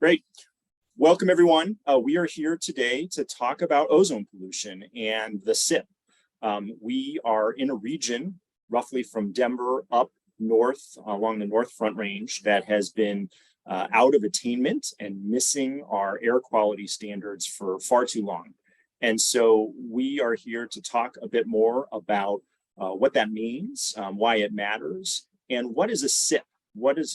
Great. Welcome, everyone. We are here today to talk about ozone pollution and the SIP. We are in a region roughly from Denver up north along the North Front Range that has been out of attainment and missing our air quality standards for far too long. And so we are here to talk a bit more about what that means, why it matters, and what is a SIP?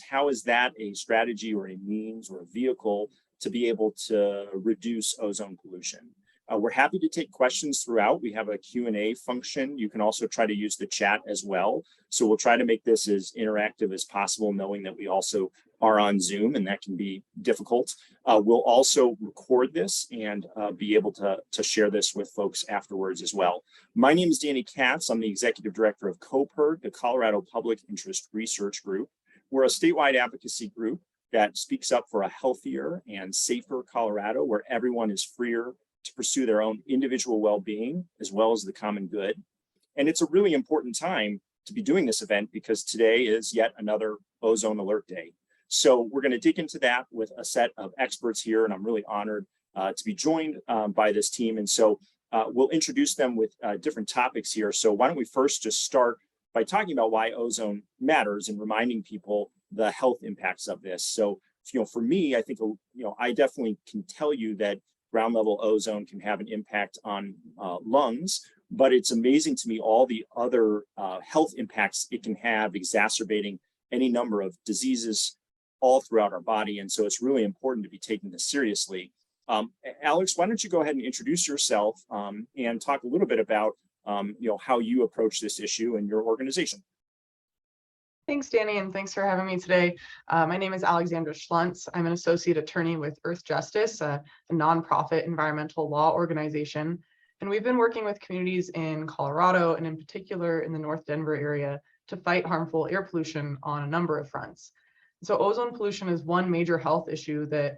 How is that a strategy or a means or a vehicle to be able to reduce ozone pollution? We're happy to take questions throughout. We have a Q&A function. You can also try to use the chat as well. So we'll try to make this as interactive as possible, knowing that we also are on Zoom and that can be difficult. We'll also record this and be able to share this with folks afterwards as well. My name is Danny Katz. I'm the Executive Director of CoPIRG, the Colorado Public Interest Research Group. We're a statewide advocacy group that speaks up for a healthier and safer Colorado where everyone is freer to pursue their own individual well-being as well as the common good. And it's a really important time to be doing this event because today is yet another Ozone Alert Day. So we're going to dig into that with a set of experts here, and I'm really honored to be joined by this team. And so we'll introduce them with different topics here. So why don't we first just start by talking about why ozone matters and reminding people the health impacts of this. So, for me, I think, I definitely can tell you that ground level ozone can have an impact on lungs, but it's amazing to me all the other health impacts it can have, exacerbating any number of diseases all throughout our body. And so it's really important to be taking this seriously. Alex, why don't you go ahead and introduce yourself and talk a little bit about how you approach this issue in your organization. Thanks, Danny, and thanks for having me today. My name is Alexandra Schluntz. I'm an associate attorney with Earth Justice, a nonprofit environmental law organization. And we've been working with communities in Colorado and in particular in the North Denver area to fight harmful air pollution on a number of fronts. So ozone pollution is one major health issue that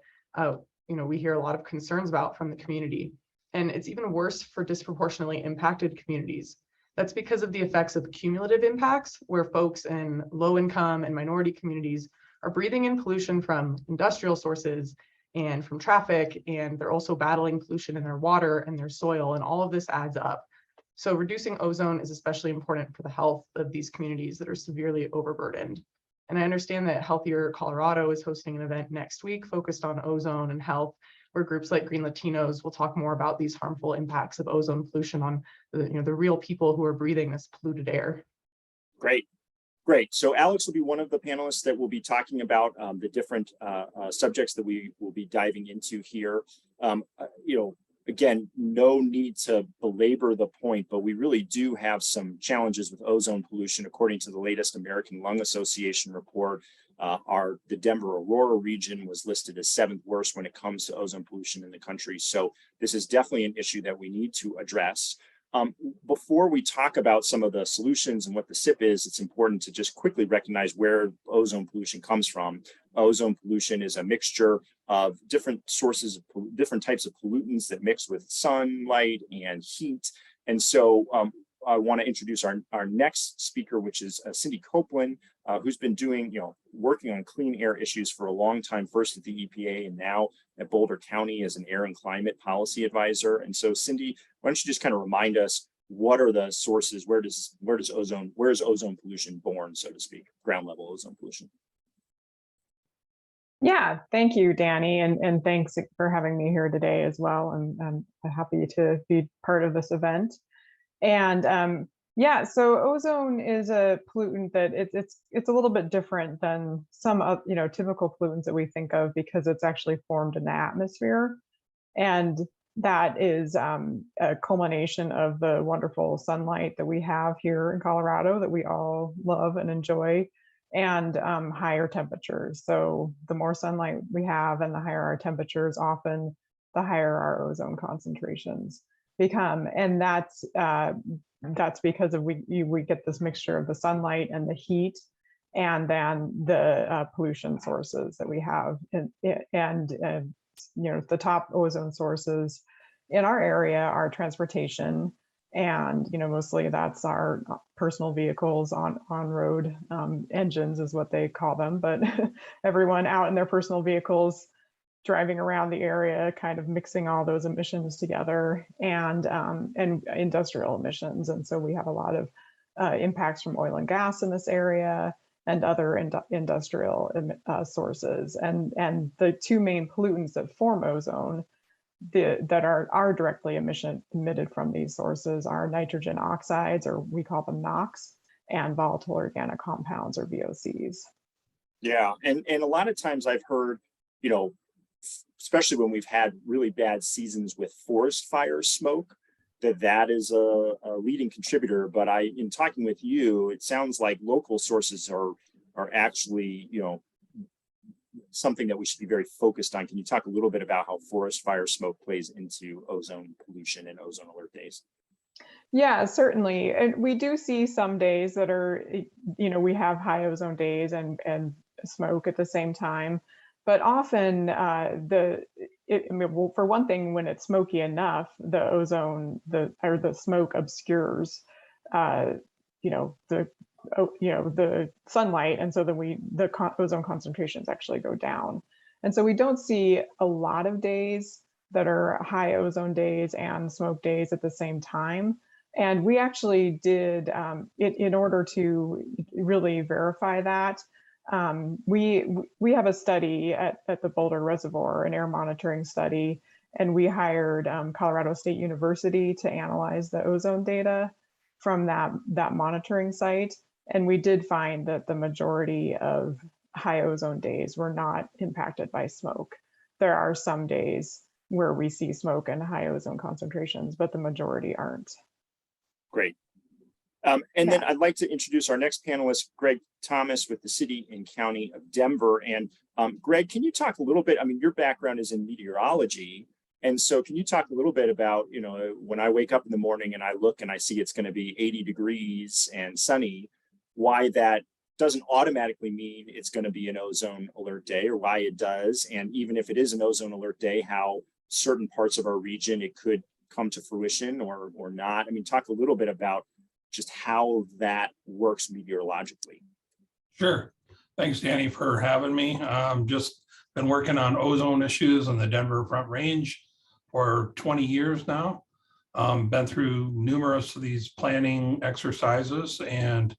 we hear a lot of concerns about from the community. And it's even worse for disproportionately impacted communities. That's because of the effects of cumulative impacts, where folks in low-income and minority communities are breathing in pollution from industrial sources and from traffic, and they're also battling pollution in their water and their soil, and all of this adds up. So reducing ozone is especially important for the health of these communities that are severely overburdened. And I understand that Healthier Colorado is hosting an event next week focused on ozone and health, where groups like Green Latinos will talk more about these harmful impacts of ozone pollution on the real people who are breathing this polluted air. Great. So Alex will be one of the panelists that will be talking about the different subjects that we will be diving into here. Again, no need to belabor the point, but we really do have some challenges with ozone pollution. According to the latest American Lung Association report, the Denver Aurora region was listed as 7th worst when it comes to ozone pollution in the country. So this is definitely an issue that we need to address. Before we talk about some of the solutions and what the SIP is, it's important to just quickly recognize where ozone pollution comes from. Ozone pollution is a mixture of different sources, different types of pollutants that mix with sunlight and heat. And so I want to introduce our next speaker, which is Cindy Copeland, who's been working on clean air issues for a long time, first at the EPA and now at Boulder County as an air and climate policy advisor. And so Cindy, why don't you just kind of remind us, what are the sources? Where is ozone pollution born, so to speak, ground level ozone pollution? Yeah, thank you, Danny, and thanks for having me here today as well. I'm happy to be part of this event. And so ozone is a pollutant that it's a little bit different than some typical pollutants that we think of, because it's actually formed in the atmosphere, and that is a culmination of the wonderful sunlight that we have here in Colorado that we all love and enjoy, and higher temperatures. So the more sunlight we have and the higher our temperatures, often the higher our ozone concentrations become. And that's because we get this mixture of the sunlight and the heat, and then the pollution sources that we have. And the top ozone sources in our area are transportation, and mostly that's our personal vehicles, on-road engines is what they call them, but everyone out in their personal vehicles driving around the area, kind of mixing all those emissions together, and industrial emissions. And so we have a lot of impacts from oil and gas in this area and other industrial sources. And the two main pollutants that form ozone that are directly emitted from these sources are nitrogen oxides, or we call them NOx, and volatile organic compounds, or VOCs. Yeah, and a lot of times I've heard, you know, especially when we've had really bad seasons with forest fire smoke, that is a leading contributor. But in talking with you, it sounds like local sources are actually, you know, something that we should be very focused on. Can you talk a little bit about how forest fire smoke plays into ozone pollution and ozone alert days? Yeah, certainly. And we do see some days that are, you know, we have high ozone days and smoke at the same time. But often well, for one thing, when it's smoky enough, the smoke obscures, the sunlight, and so then the ozone concentrations actually go down. And so we don't see a lot of days that are high ozone days and smoke days at the same time. And we actually did, in order to really verify that, we have a study at the Boulder Reservoir, an air monitoring study, and we hired Colorado State University to analyze the ozone data from that monitoring site. And we did find that the majority of high ozone days were not impacted by smoke. There are some days where we see smoke and high ozone concentrations, but the majority aren't. Great. Then I'd like to introduce our next panelist, Greg Thomas with the City and County of Denver. And Greg, can you talk a little bit, I mean, your background is in meteorology. And so can you talk a little bit about, you know, when I wake up in the morning and I look and I see it's going to be 80 degrees and sunny, why that doesn't automatically mean it's going to be an ozone alert day, or why it does. And even if it is an ozone alert day, how certain parts of our region it could come to fruition or not. I mean, talk a little bit about just how that works meteorologically. Sure. Thanks, Danny, for having me. Just been working on ozone issues in the Denver Front Range for 20 years now. Been through numerous of these planning exercises, and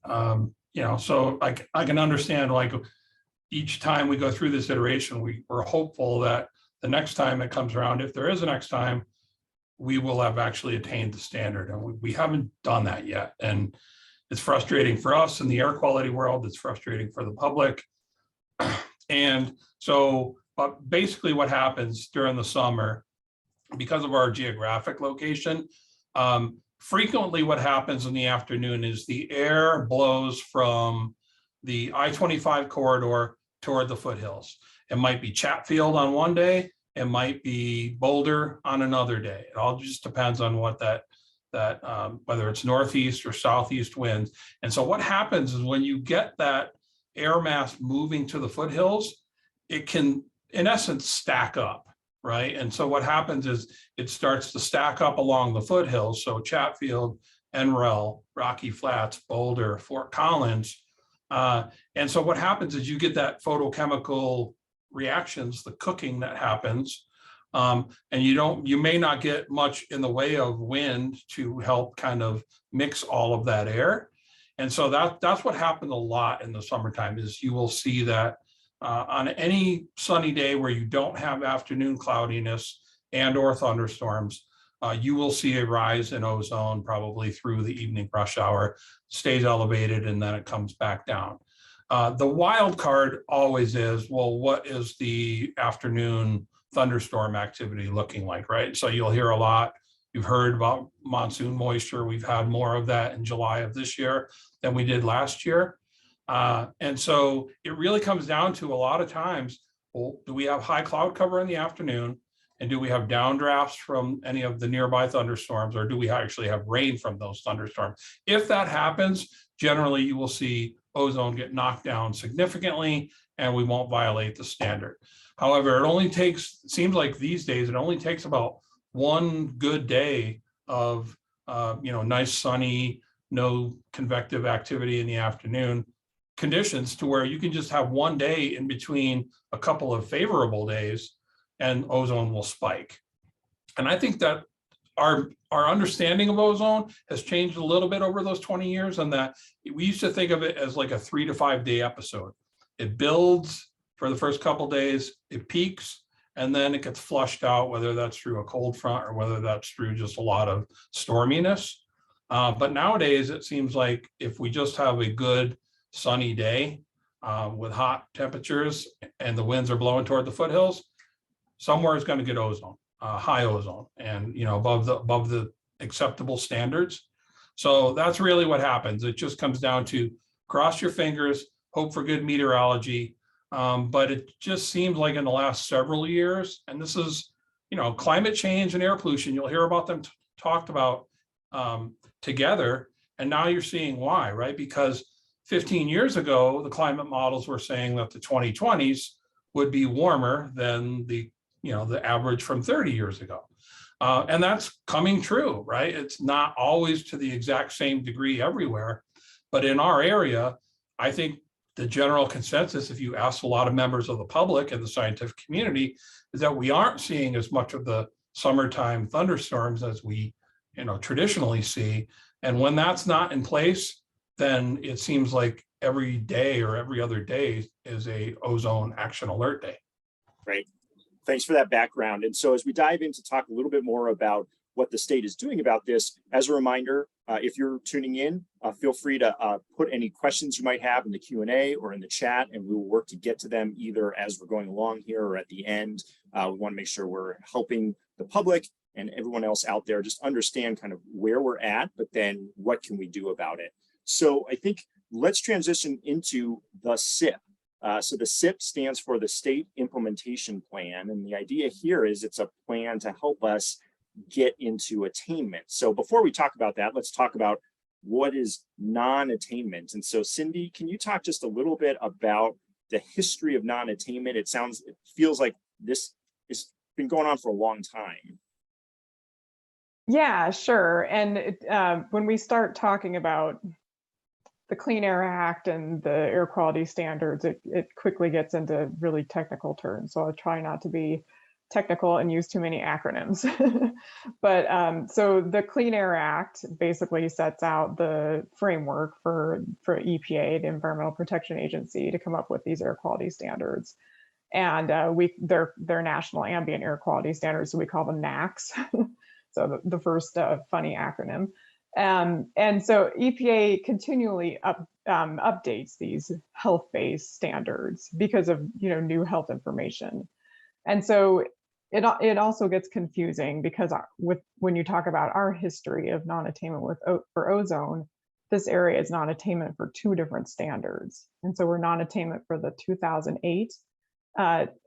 so I can understand, like, each time we go through this iteration, we're hopeful that the next time it comes around, if there is a next time, we will have actually attained the standard, and we haven't done that yet. And it's frustrating for us in the air quality world. It's frustrating for the public. And so basically what happens during the summer, because of our geographic location, frequently what happens in the afternoon is the air blows from the I-25 corridor toward the foothills. It might be Chatfield on one day, it might be Boulder on another day. It all just depends on what whether it's northeast or southeast winds. And so what happens is when you get that air mass moving to the foothills, it can, in essence, stack up, right? And so what happens is it starts to stack up along the foothills. So Chatfield, NREL, Rocky Flats, Boulder, Fort Collins. And so what happens is you get that photochemical reactions, the cooking that happens, and you may not get much in the way of wind to help kind of mix all of that air. And so that's what happens a lot in the summertime, is you will see that on any sunny day where you don't have afternoon cloudiness and or thunderstorms, you will see a rise in ozone probably through the evening rush hour, stays elevated, and then it comes back down. The wild card always is, well, what is the afternoon thunderstorm activity looking like, right? So you'll hear a lot. You've heard about monsoon moisture. We've had more of that in July of this year than we did last year. And so it really comes down to, a lot of times, well, do we have high cloud cover in the afternoon? And do we have downdrafts from any of the nearby thunderstorms, or do we actually have rain from those thunderstorms? If that happens, generally you will see ozone get knocked down significantly, and we won't violate the standard. However, it seems like these days, it only takes about one good day of nice sunny, no convective activity in the afternoon, conditions to where you can just have one day in between a couple of favorable days and ozone will spike. And I think that our understanding of ozone has changed a little bit over those 20 years, and that we used to think of it as like a 3 to 5 day episode. It builds for the first couple of days, it peaks, and then it gets flushed out, whether that's through a cold front or whether that's through just a lot of storminess. But nowadays, it seems like if we just have a good sunny day with hot temperatures and the winds are blowing toward the foothills, somewhere is going to get ozone, high ozone, and above the acceptable standards. So that's really what happens. It just comes down to cross your fingers, hope for good meteorology. But it just seems like in the last several years, and this is, climate change and air pollution, you'll hear about them talked about together. And now you're seeing why, right? Because 15 years ago, the climate models were saying that the 2020s would be warmer than the average from 30 years ago. And that's coming true, right? It's not always to the exact same degree everywhere, but in our area, I think the general consensus, if you ask a lot of members of the public and the scientific community, is that we aren't seeing as much of the summertime thunderstorms as we, traditionally see. And when that's not in place, then it seems like every day or every other day is a ozone action alert day. Great. Thanks for that background. And so as we dive in to talk a little bit more about what the state is doing about this, as a reminder, if you're tuning in, feel free to put any questions you might have in the Q&A or in the chat, and we will work to get to them either as we're going along here or at the end. We want to make sure we're helping the public and everyone else out there just understand kind of where we're at, but then what can we do about it. So I think let's transition into the SIP. So the SIP stands for the State Implementation Plan. And the idea here is it's a plan to help us get into attainment. So before we talk about that, let's talk about what is non-attainment. And so Cindy, can you talk just a little bit about the history of non-attainment? It feels like this has been going on for a long time. Yeah, sure. And when we start talking about the Clean Air Act and the air quality standards, it quickly gets into really technical terms. So I'll try not to be technical and use too many acronyms. But so the Clean Air Act basically sets out the framework for EPA, the Environmental Protection Agency, to come up with these air quality standards. And they're national ambient air quality standards, so we call them NAAQS. So the first funny acronym. And so EPA continually updates these health-based standards because of new health information. And so it also gets confusing because when you talk about our history of non-attainment for ozone, this area is non-attainment for two different standards. And so we're non-attainment for the 2008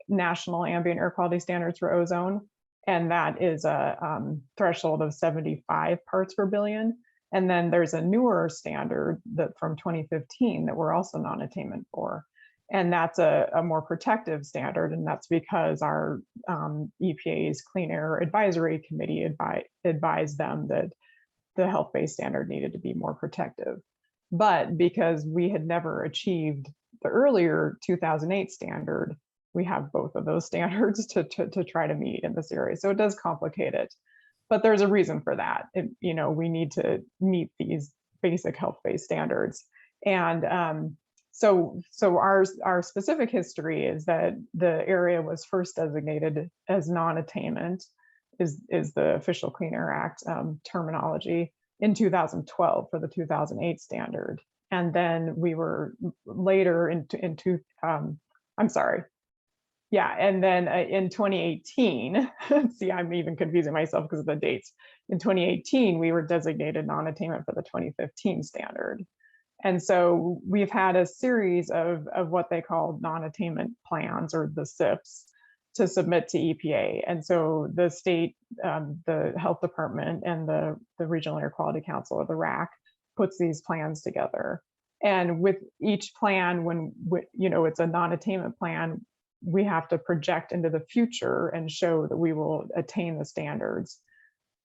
National Ambient Air Quality Standards for ozone. And that is a threshold of 75 parts per billion. And then there's a newer standard that from 2015 that we're also non-attainment for. And that's a more protective standard. And that's because our EPA's Clean Air Advisory Committee advised them that the health-based standard needed to be more protective. But because we had never achieved the earlier 2008 standard, we have both of those standards to try to meet in this area. So it does complicate it, but there's a reason for that. We need to meet these basic health-based standards. And so our specific history is that the area was first designated as non-attainment, is the official Clean Air Act terminology, in 2012 for the 2008 standard. And then we were later in 2018, see, I'm even confusing myself because of the dates. In 2018, we were designated non-attainment for the 2015 standard. And so we've had a series of what they call non-attainment plans, or the SIPs, to submit to EPA. And so the state, the health department, and the Regional Air Quality Council, or the RAC, puts these plans together. And with each plan, when it's a non-attainment plan, we have to project into the future and show that we will attain the standards.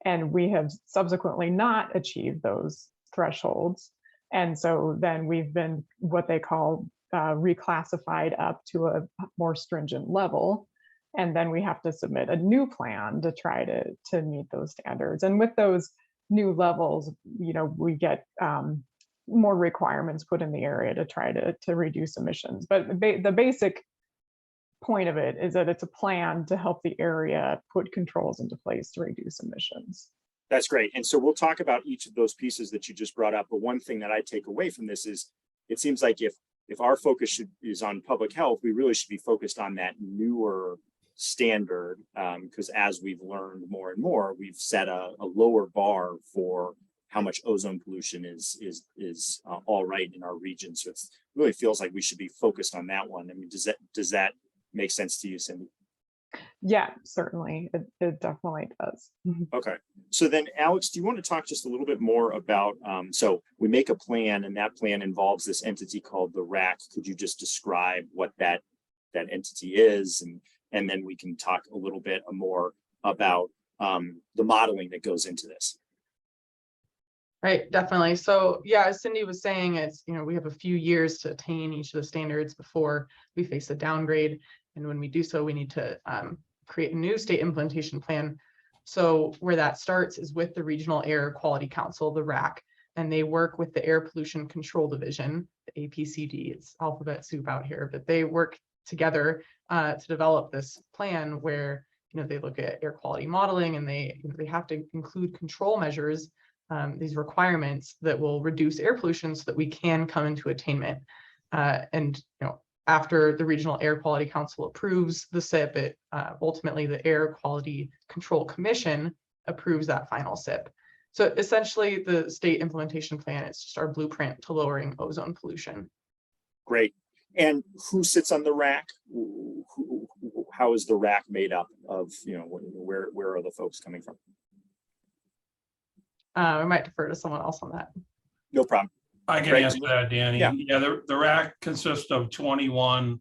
And we have subsequently not achieved those thresholds. And so then we've been what they call reclassified up to a more stringent level. And then we have to submit a new plan to try to meet those standards. And with those new levels, we get more requirements put in the area to try to reduce emissions. But the basic point of it is that it's a plan to help the area put controls into place to reduce emissions. That's great. And so we'll talk about each of those pieces that you just brought up. But one thing that I take away from this is it seems like if our focus is on public health, we really should be focused on that newer standard, because as we've learned more and more, we've set a lower bar for how much ozone pollution is all right in our region. So it really feels like we should be focused on that one. I mean, does that make sense to you, Cindy? Yeah, certainly. It definitely does. Okay. So then, Alex, do you want to talk just a little bit more about, so we make a plan and that plan involves this entity called the RAC. Could you just describe what that entity is? And then we can talk a little bit more about the modeling that goes into this. Right, definitely. So yeah, as Cindy was saying, it's, we have a few years to attain each of the standards before we face a downgrade. And when we do so, we need to create a new state implementation plan. So where that starts is with the Regional Air Quality Council, the RAC, and they work with the Air Pollution Control Division, the APCD. It's alphabet soup out here, but they work together to develop this plan where they look at air quality modeling, and they have to include control measures, these requirements that will reduce air pollution so that we can come into attainment. And after the Regional Air Quality Council approves the SIP, it ultimately the Air Quality Control Commission approves that final SIP. So essentially, the state implementation plan is just our blueprint to lowering ozone pollution. Great. And who sits on the RAC? How is the RAC made up of? Where are the folks coming from? I might defer to someone else on that. No problem. I can answer that, Danny. Yeah. The RAC consists of 21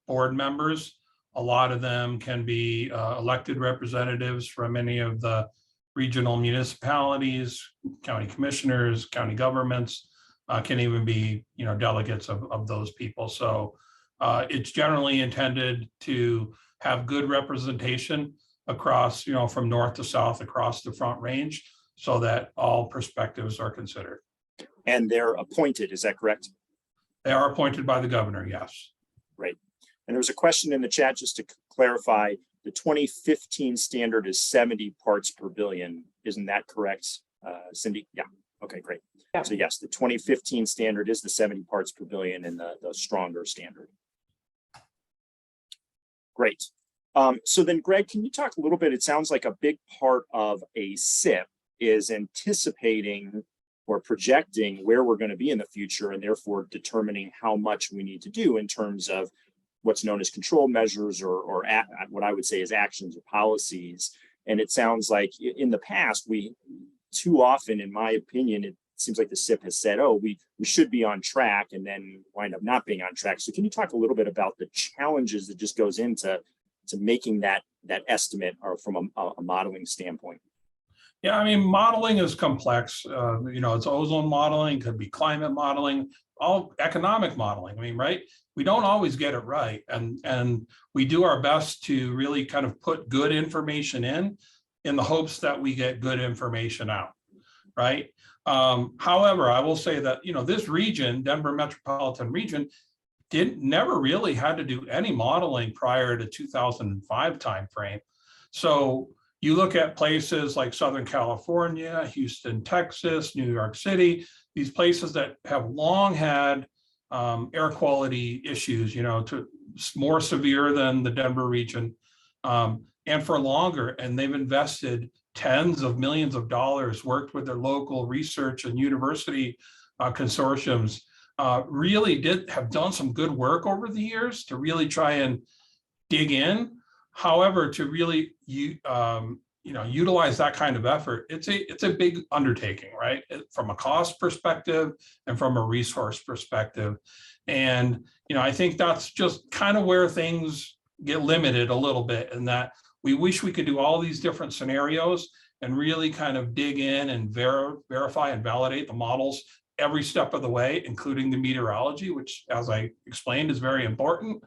board members. A lot of them can be elected representatives from any of the regional municipalities, county commissioners, county governments, can even be delegates of those people. So it's generally intended to have good representation across, from north to south across the Front Range, so that all perspectives are considered. And they're appointed, is that correct? They are appointed by the governor, yes. Right. And there was a question in the chat, just to clarify, the 2015 standard is 70 parts per billion. Isn't that correct, Cindy? Yeah. Okay, great. Yeah. So yes, the 2015 standard is the 70 parts per billion and the stronger standard. Great. So then, Greg, can you talk a little bit? It sounds like a big part of a SIP is anticipating or projecting where we're going to be in the future, and therefore determining how much we need to do in terms of what's known as control measures or what I would say is actions or policies. And it sounds like in the past, we too often, in my opinion, it seems like the SIP has said, oh, we should be on track, and then wind up not being on track. So can you talk a little bit about the challenges that just goes into making that estimate, or from a modeling standpoint? Yeah, I mean, modeling is complex. It's ozone modeling, could be climate modeling, all economic modeling. I mean, right? We don't always get it right. And we do our best to really kind of put good information in the hopes that we get good information out, right? However, I will say that, this region, Denver metropolitan region, never really had to do any modeling prior to 2005 timeframe. So you look at places like Southern California, Houston, Texas, New York City, these places that have long had air quality issues, more severe than the Denver region, and for longer. And they've invested tens of millions of dollars, worked with their local research and university consortiums, really have done some good work over the years to really try and dig in. However, to really utilize that kind of effort, it's a big undertaking, right? From a cost perspective and from a resource perspective. And I think that's just kind of where things get limited a little bit, in that we wish we could do all these different scenarios and really kind of dig in and verify and validate the models every step of the way, including the meteorology, which, as I explained, is very important.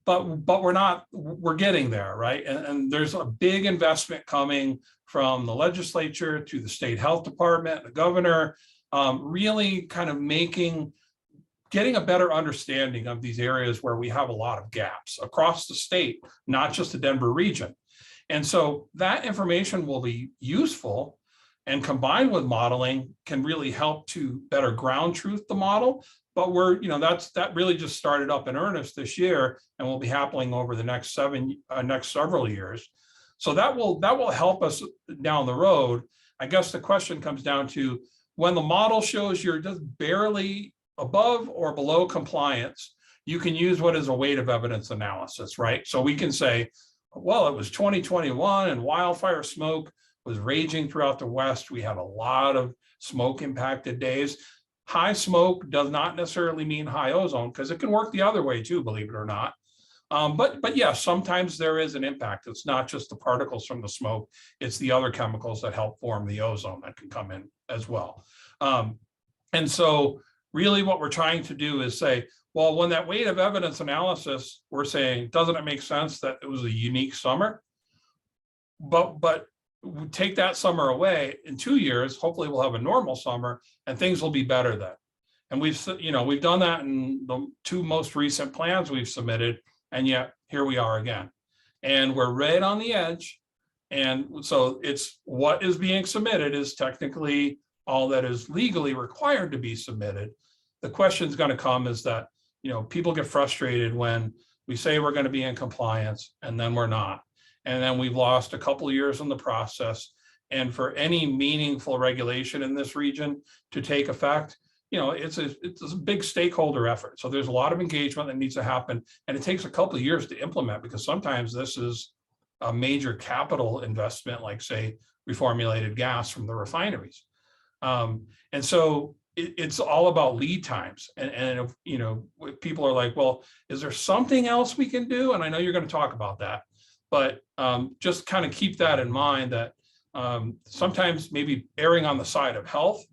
But we're getting there, right? And there's a big investment coming from the legislature to the state health department, the governor, really kind of getting a better understanding of these areas where we have a lot of gaps across the state, not just the Denver region. And so that information will be useful, and combined with modeling can really help to better ground truth the model. But that really just started up in earnest this year and will be happening over the next several years. So that will help us down the road. I guess the question comes down to, when the model shows you're just barely above or below compliance, you can use what is a weight of evidence analysis, right? So we can say, well, it was 2021 and wildfire smoke was raging throughout the West. We had a lot of smoke impacted days. High smoke does not necessarily mean high ozone, because it can work the other way too, believe it or not. But yeah, sometimes there is an impact. It's not just the particles from the smoke, it's the other chemicals that help form the ozone that can come in as well. And so really what we're trying to do is say, well, when that weight of evidence analysis, we're saying, doesn't it make sense that it was a unique summer? But take that summer away, in 2 years, hopefully we'll have a normal summer and things will be better then. And we've done that in the 2 most recent plans we've submitted, and yet here we are again. And we're right on the edge. And so it's what is being submitted is technically all that is legally required to be submitted. The question is going to come is that, people get frustrated when we say we're going to be in compliance and then we're not. And then we've lost a couple of years in the process. And for any meaningful regulation in this region to take effect, it's a big stakeholder effort. So there's a lot of engagement that needs to happen. And it takes a couple of years to implement, because sometimes this is a major capital investment, like say reformulated gas from the refineries. And so it's all about lead times. And if people are like, well, is there something else we can do? And I know you're going to talk about that. But just kind of keep that in mind, that sometimes maybe erring on the side of health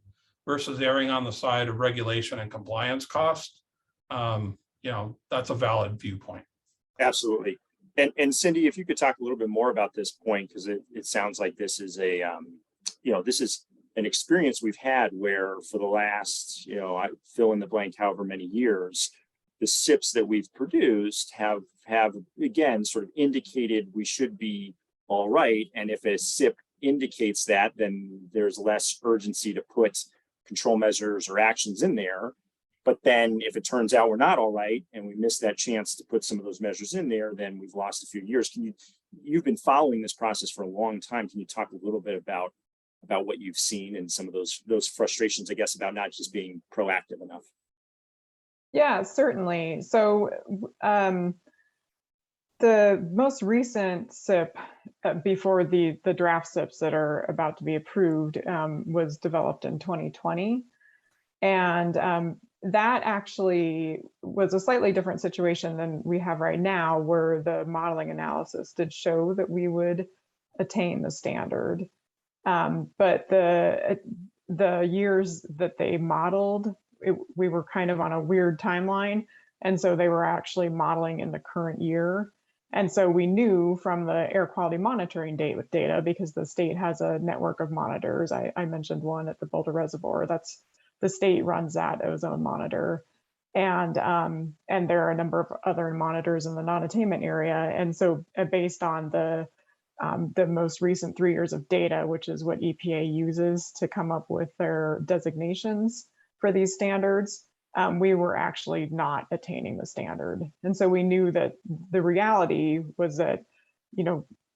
versus erring on the side of regulation and compliance cost, that's a valid viewpoint. Absolutely. And Cindy, if you could talk a little bit more about this point, because it sounds like this is this is an experience we've had where for the last, I fill in the blank, however many years, the SIPs that we've produced have again sort of indicated we should be all right. And if a SIP indicates that, then there's less urgency to put control measures or actions in there. But then if it turns out we're not all right and we missed that chance to put some of those measures in there, then we've lost a few years. You've been following this process for a long time. Can you talk a little bit about what you've seen and some of those frustrations, I guess, about not just being proactive enough? Yeah, certainly. So the most recent SIP before the draft SIPs that are about to be approved was developed in 2020. And that actually was a slightly different situation than we have right now, where the modeling analysis did show that we would attain the standard. But the years that they modeled, we were kind of on a weird timeline. And so they were actually modeling in the current year. And so we knew from the air quality monitoring data, because the state has a network of monitors. I mentioned one at the Boulder Reservoir. That's the state runs that Ozone Monitor. And there are a number of other monitors in the non-attainment area. And so based on the most recent 3 years of data, which is what EPA uses to come up with their designations for these standards, we were actually not attaining the standard. And so we knew that the reality was that,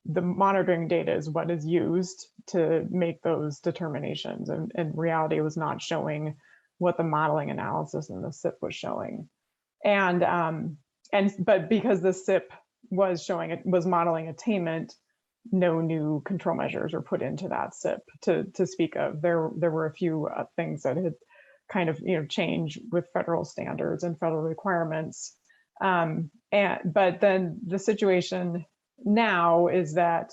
the monitoring data is what is used to make those determinations. And reality was not showing what the modeling analysis in the SIP was showing. But because the SIP was modeling attainment, no new control measures were put into that SIP to speak of. There were a few things that had kind of changed with federal standards and federal requirements. But then the situation now is that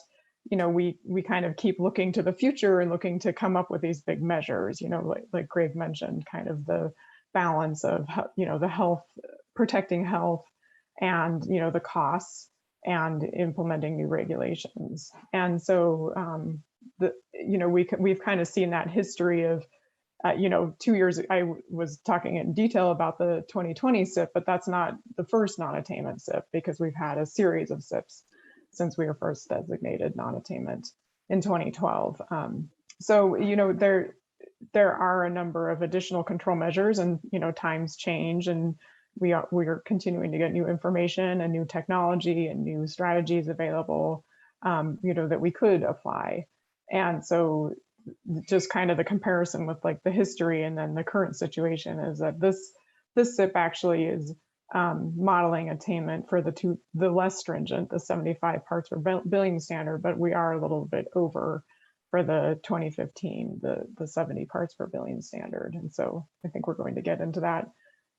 we kind of keep looking to the future and looking to come up with these big measures, like Greg mentioned, kind of the balance of, the health, protecting health and, the costs and implementing new regulations. And so, we've kind of seen that history of, 2 years, I was talking in detail about the 2020 SIP, but that's not the first non-attainment SIP, because we've had a series of SIPs since we were first designated non-attainment in 2012. So, there are a number of additional control measures, and, times change, and we are continuing to get new information and new technology and new strategies available, that we could apply. And so just kind of the comparison with like the history and then the current situation is that this SIP actually is modeling attainment for the less stringent, the 75 parts per billion standard, but we are a little bit over for the 2015, the 70 parts per billion standard. And so I think we're going to get into that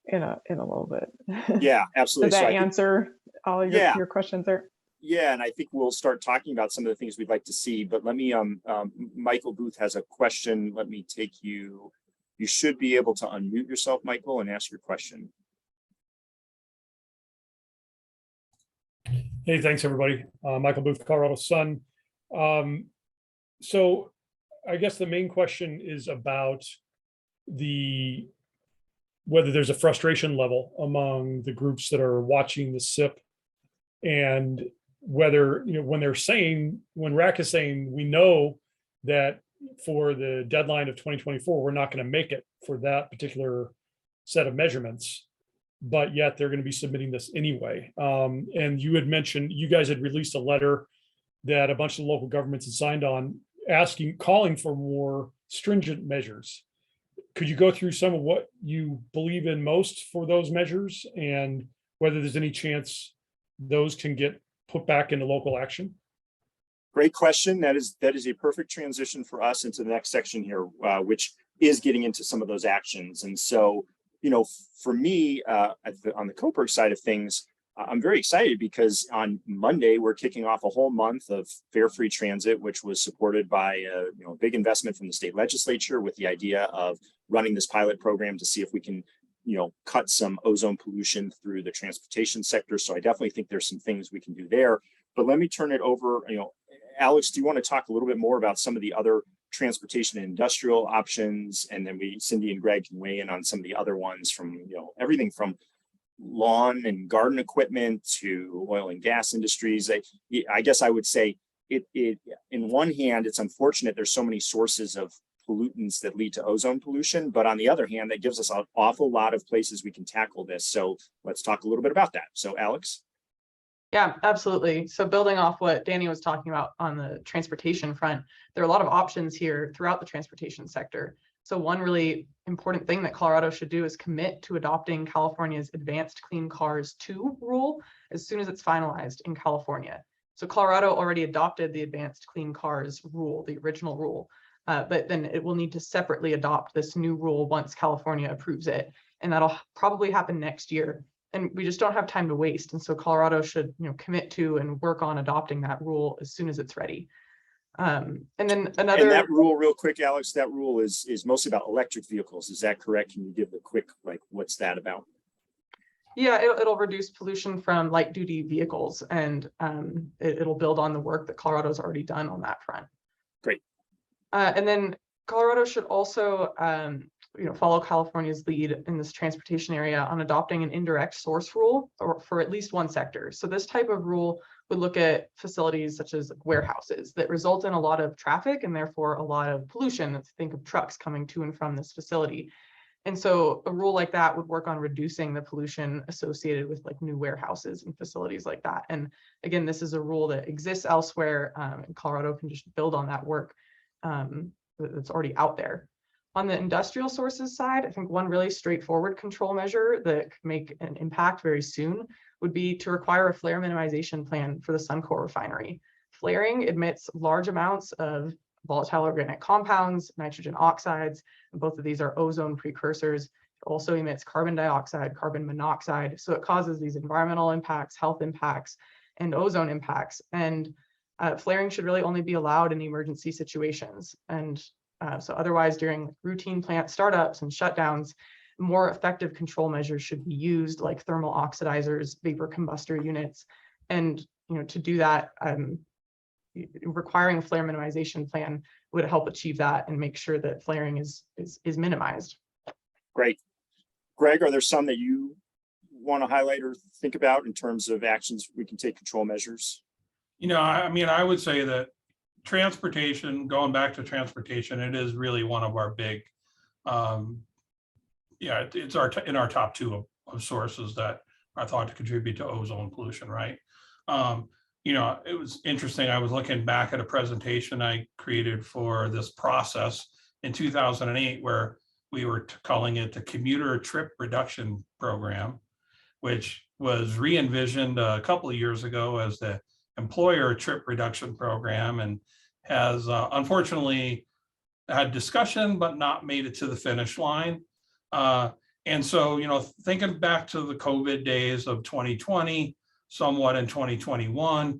in a little bit. Yeah, absolutely. Does that answer all of your questions there? Yeah, and I think we'll start talking about some of the things we'd like to see, but let me, Michael Booth has a question. Let me take you. You should be able to unmute yourself, Michael, and ask your question. Hey, thanks everybody. Michael Booth, Colorado Sun. So I guess the main question is about whether there's a frustration level among the groups that are watching the SIP, and whether, when RAC is saying, we know that for the deadline of 2024, we're not going to make it for that particular set of measurements, but yet they're going to be submitting this anyway. And you had mentioned, you guys had released a letter that a bunch of local governments had signed on, calling for more stringent measures. Could you go through some of what you believe in most for those measures, and whether there's any chance those can get put back into local action? Great question. That is a perfect transition for us into the next section here, which is getting into some of those actions. And so, for me, on the CoPIRG side of things, I'm very excited because on Monday, we're kicking off a whole month of fare-free transit, which was supported by a big investment from the state legislature with the idea of running this pilot program to see if we can cut some ozone pollution through the transportation sector. So I definitely think there's some things we can do there. But let me turn it over. Alex, do you want to talk a little bit more about some of the other transportation and industrial options? And then Cindy and Greg can weigh in on some of the other ones, from everything from lawn and garden equipment to oil and gas industries. I guess I would say it in one hand, it's unfortunate there's so many sources of pollutants that lead to ozone pollution, but on the other hand, that gives us an awful lot of places we can tackle this. So let's talk a little bit about that. So Alex. Yeah, absolutely. So building off what Danny was talking about on the transportation front, there are a lot of options here throughout the transportation sector. So one really important thing that Colorado should do is commit to adopting California's Advanced Clean Cars 2 rule as soon as it's finalized in California. So Colorado already adopted the Advanced Clean Cars rule, the original rule, but then it will need to separately adopt this new rule once California approves it. And that'll probably happen next year. And we just don't have time to waste. And so Colorado should commit to and work on adopting that rule as soon as it's ready. And then another. And that rule, real quick, Alex, that rule is mostly about electric vehicles. Is that correct? Can you give the quick, what's that about? Yeah, it'll reduce pollution from light duty vehicles, and it'll build on the work that Colorado's already done on that front. Great. And then Colorado should also follow California's lead in this transportation area on adopting an indirect source rule for at least one sector. So this type of rule would look at facilities such as warehouses that result in a lot of traffic and therefore a lot of pollution. Let's think of trucks coming to and from this facility. And so a rule like that would work on reducing the pollution associated with like new warehouses and facilities like that. And again, this is a rule that exists elsewhere, and Colorado can just build on that work that's already out there. On the industrial sources side, I think one really straightforward control measure that could make an impact very soon would be to require a flare minimization plan for the Suncor refinery. Flaring emits large amounts of volatile organic compounds, nitrogen oxides, and both of these are ozone precursors. It also emits carbon dioxide, carbon monoxide. So it causes these environmental impacts, health impacts, and ozone impacts. And flaring should really only be allowed in emergency situations. And so otherwise, during routine plant startups and shutdowns, more effective control measures should be used, like thermal oxidizers, vapor combustor units. And to do that, requiring a flare minimization plan would help achieve that and make sure that flaring is minimized. Great. Greg, are there some that you want to highlight or think about in terms of actions we can take, control measures? I mean, I would say that transportation, going back to transportation, it is really one of our big, it's in our top two of sources that are thought to contribute to ozone pollution, right? It was interesting. I was looking back at a presentation I created for this process in 2008, where we were calling it the Commuter Trip Reduction Program, which was re-envisioned a couple of years ago as the Employer Trip Reduction Program, and has unfortunately had discussion but not made it to the finish line. And so, thinking back to the COVID days of 2020, somewhat in 2021,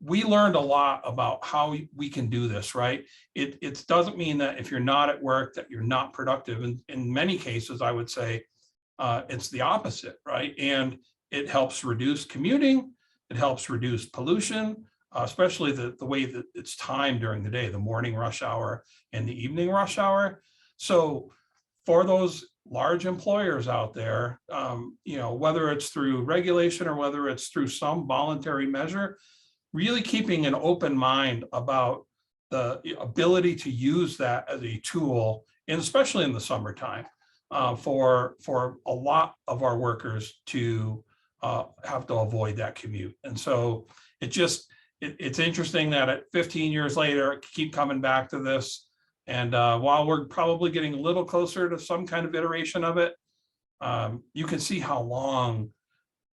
we learned a lot about how we can do this, right? It doesn't mean that if you're not at work that you're not productive. And in many cases, I would say it's the opposite, right? And it helps reduce commuting. It helps reduce pollution, especially the way that it's timed during the day, the morning rush hour and the evening rush hour. So for those large employers out there, whether it's through regulation or whether it's through some voluntary measure, really keeping an open mind about the ability to use that as a tool, and especially in the summertime, for a lot of our workers to have to avoid that commute. And so it's interesting that at 15 years later, I keep coming back to this. And while we're probably getting a little closer to some kind of iteration of it, you can see how long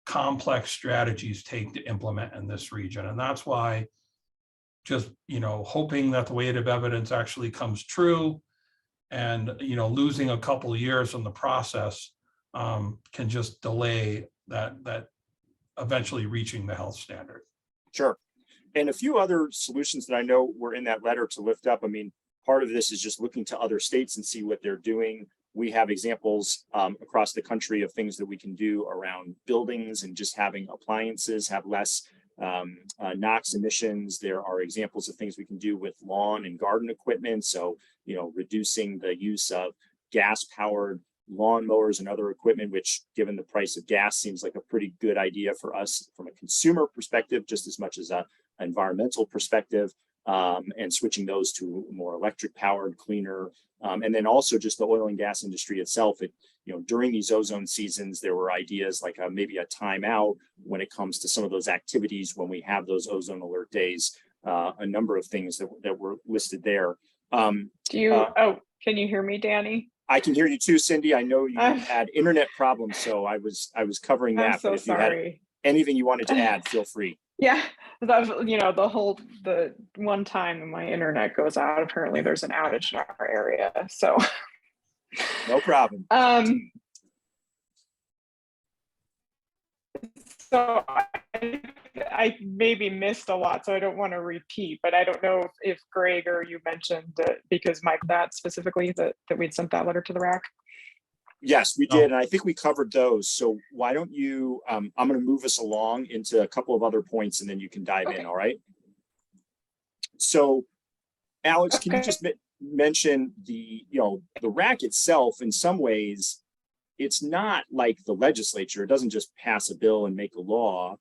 complex strategies take to implement in this region. And that's why just, hoping that the weight of evidence actually comes true, and, losing a couple of years in the process can just delay that eventually reaching the health standard. Sure. And a few other solutions that I know were in that letter to lift up. I mean, part of this is just looking to other states and see what they're doing. We have examples across the country of things that we can do around buildings and just having appliances have less NOx emissions. There are examples of things we can do with lawn and garden equipment. So, reducing the use of gas-powered lawnmowers and other equipment, which, given the price of gas, seems like a pretty good idea for us from a consumer perspective, just as much as an environmental perspective. And switching those to more electric powered, cleaner, and then also just the oil and gas industry itself. During these ozone seasons, there were ideas like maybe a timeout when it comes to some of those activities when we have those ozone alert days. A number of things that were listed there. Can you hear me, Danny? I can hear you too, Cindy. I know you had internet problems, so I was covering that. I'm so but if sorry. you had anything you wanted to add, feel free. Yeah, the one time my internet goes out, apparently there's an outage in our area. So no problem. So I maybe missed a lot, so I don't want to repeat, but I don't know if Greg or you mentioned because Mike, that specifically that we'd sent that letter to the RAC. Yes, we did. And I think we covered those. So why don't you, I'm going to move us along into a couple of other points and then you can dive in. All right. So Alex, can you just mention the RAC itself? In some ways, it's not like the legislature. It doesn't just pass a bill and make a law,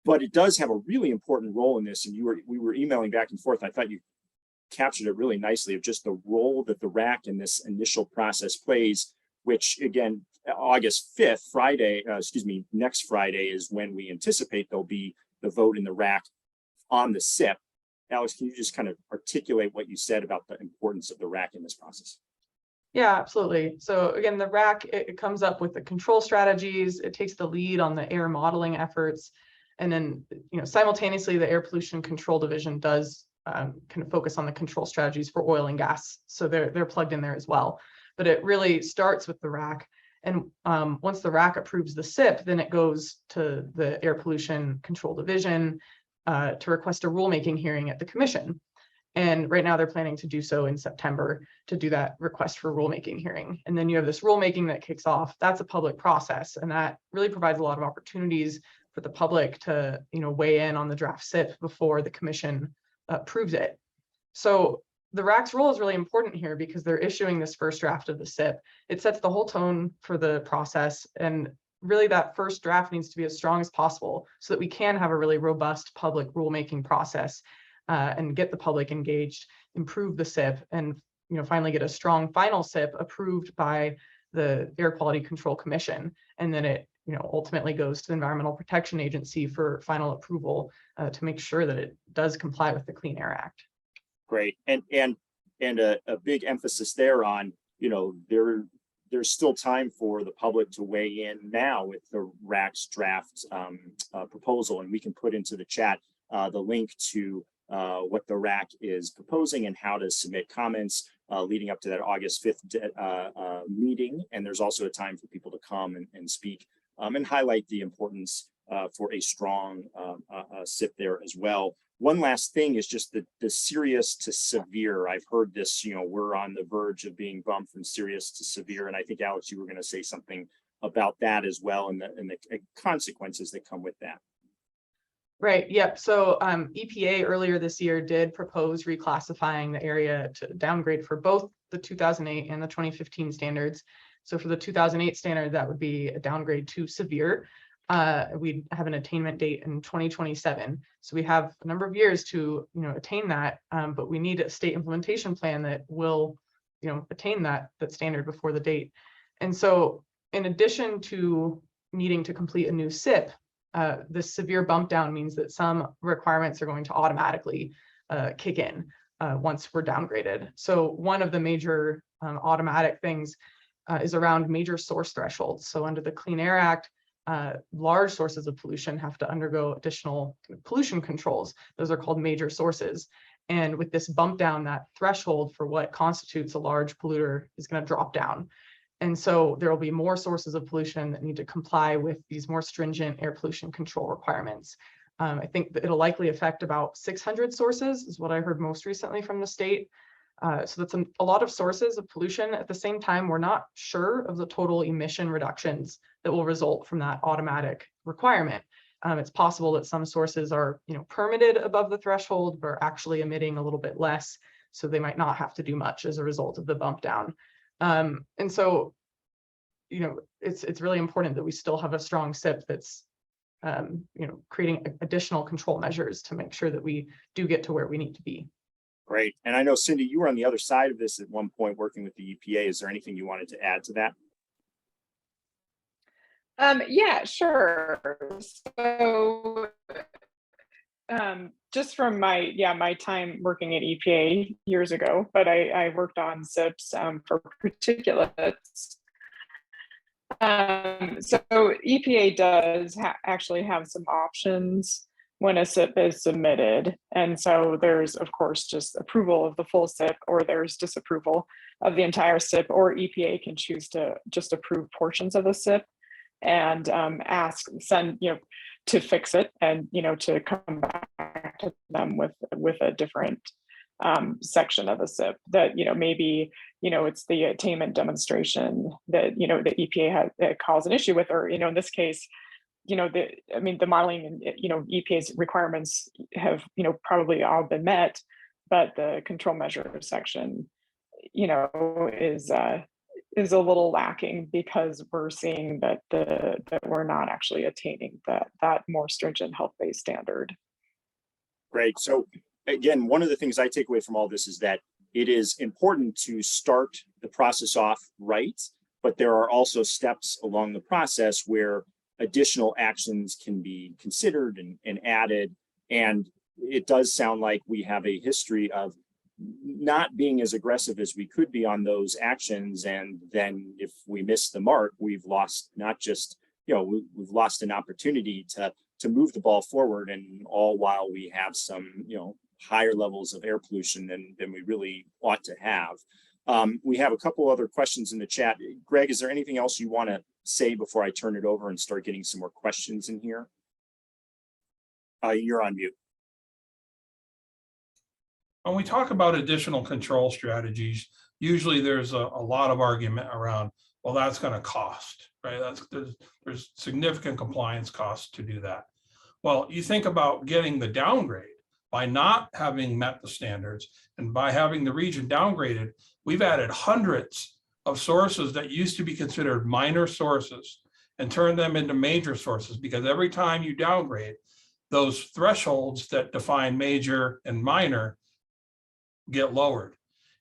but it does have a really important role in this. And we were emailing back and forth. I thought you captured it really nicely of just the role that the RAC in this initial process plays, which again, August 5th, next Friday is when we anticipate there'll be the vote in the RAC on the SIP. Alex, can you just kind of articulate what you said about the importance of the RAC in this process? Yeah, absolutely. So again, the RAC, it comes up with the control strategies. It takes the lead on the air modeling efforts. And then, simultaneously, the Air Pollution Control Division does kind of focus on the control strategies for oil and gas. So they're plugged in there as well. But it really starts with the RAC. And once the RAC approves the SIP, then it goes to the Air Pollution Control Division. to request a rulemaking hearing at the commission. And right now they're planning to do so in September to do that request for rulemaking hearing. And then you have this rulemaking that kicks off. That's a public process, and that really provides a lot of opportunities for the public to, weigh in on the draft SIP before the commission approves it. So the RAC's role is really important here because they're issuing this first draft of the SIP. It sets the whole tone for the process, and really that first draft needs to be as strong as possible so that we can have a really robust public rulemaking process and get the public engaged, improve the SIP, and finally get a strong final SIP approved by the Air Quality Control Commission. And then it ultimately goes to the Environmental Protection Agency for final approval to make sure that it does comply with the Clean Air Act. Great. And a big emphasis there on, there's still time for the public to weigh in now with the RAC's draft proposal, and we can put into the chat the link to what the RAC is proposing and how to submit comments leading up to that August 5th meeting. And there's also a time for people to come and speak and highlight the importance for a strong SIP there as well. One last thing is just the serious to severe. I've heard this, we're on the verge of being bumped from serious to severe. And I think, Alex, you were going to say something about that as well and the consequences that come with that. Right. Yep. So EPA earlier this year did propose reclassifying the area to downgrade for both the 2008 and the 2015 standards. So for the 2008 standard, that would be a downgrade to severe. We'd have an attainment date in 2027. So we have a number of years to, attain that, but we need a state implementation plan that will, attain that standard before the date. And so in addition to needing to complete a new SIP, the severe bump down means that some requirements are going to automatically kick in once we're downgraded. So one of the major automatic things is around major source thresholds. So under the Clean Air Act, large sources of pollution have to undergo additional pollution controls. Those are called major sources. And with this bump down, that threshold for what constitutes a large polluter is going to drop down. And so there will be more sources of pollution that need to comply with these more stringent air pollution control requirements. I think that it'll likely affect about 600 sources is what I heard most recently from the state. So that's a lot of sources of pollution. At the same time, we're not sure of the total emission reductions that will result from that automatic requirement. It's possible that some sources are, permitted above the threshold, but are actually emitting a little bit less. So they might not have to do much as a result of the bump down. And so, it's really important that we still have a strong SIP that's, creating additional control measures to make sure that we do get to where we need to be. Great. And I know, Cindy, you were on the other side of this at one point working with the EPA. Is there anything you wanted to add to that? Yeah, sure. So just from my time working at EPA years ago, but I worked on SIPs for particulates. So EPA does actually have some options when a SIP is submitted. And so there's, of course, just approval of the full SIP, or there's disapproval of the entire SIP, or EPA can choose to just approve portions of the SIP and send, to fix it and, to come back to them with a different section of the SIP that, maybe, it's the attainment demonstration that, the EPA calls an issue with, or, in this case, the modeling and, EPA's requirements have, probably all been met, but the control measure section, is a little lacking because we're seeing that we're not actually attaining that more stringent health-based standard. Great. So again, one of the things I take away from all this is that it is important to start the process off right, but there are also steps along the process where additional actions can be considered and added. And it does sound like we have a history of not being as aggressive as we could be on those actions. And then if we miss the mark, we've lost not just, we've lost an opportunity to move the ball forward, and all while we have some, higher levels of air pollution than we really ought to have. We have a couple other questions in the chat. Greg, is there anything else you want to say before I turn it over and start getting some more questions in here? You're on mute. when we talk about additional control strategies, usually there's a lot of argument around, well, that's going to cost, right? There's significant compliance costs to do that. Well, you think about getting the downgrade by not having met the standards and by having the region downgraded, we've added hundreds of sources that used to be considered minor sources and turned them into major sources, because every time you downgrade, those thresholds that define major and minor get lowered.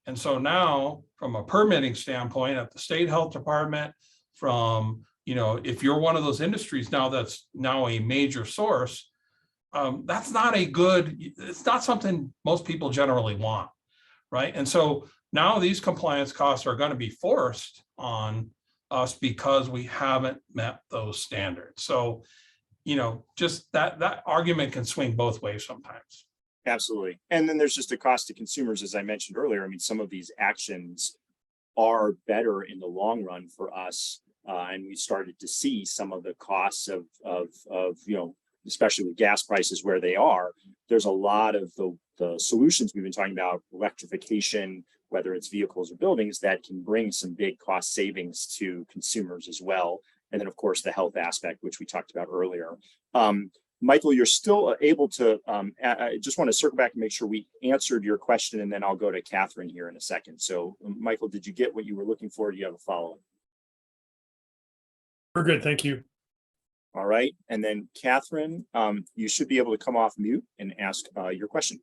And so now, from a permitting standpoint at the state health department, from, if you're one of those industries now that's now a major source, that's not it's not something most people generally want, right? And so now these compliance costs are going to be forced on us because we haven't met those standards. So, just that argument can swing both ways sometimes. Absolutely. And then there's just a cost to consumers, as I mentioned earlier. I mean, some of these actions are better in the long run for us. And we started to see some of the costs of especially with gas prices where they are. There's a lot of the solutions we've been talking about, electrification, whether it's vehicles or buildings, that can bring some big cost savings to consumers as well. And then, of course, the health aspect, which we talked about earlier. Michael, you're still able to, I just want to circle back and make sure we answered your question, and then I'll go to Catherine here in a second. So, Michael, did you get what you were looking for? Do you have a follow-up? We're good, thank you. All right. And then Catherine, you should be able to come off mute and ask your question.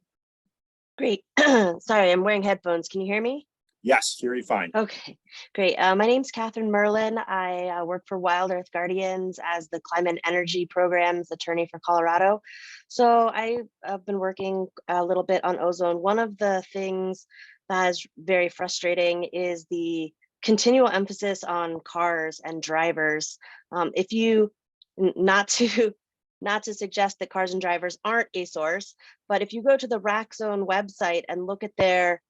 Great. Sorry, I'm wearing headphones. Can you hear me? Yes, hear you fine. Okay, great. My name's Catherine Merlin. I work for Wild Earth Guardians as the Climate and Energy Programs Attorney for Colorado. So I've been working a little bit on ozone. One of the things that is very frustrating is the continual emphasis on cars and drivers. If you, not to suggest that cars and drivers aren't a source, but if you go to the RACZone website and look at their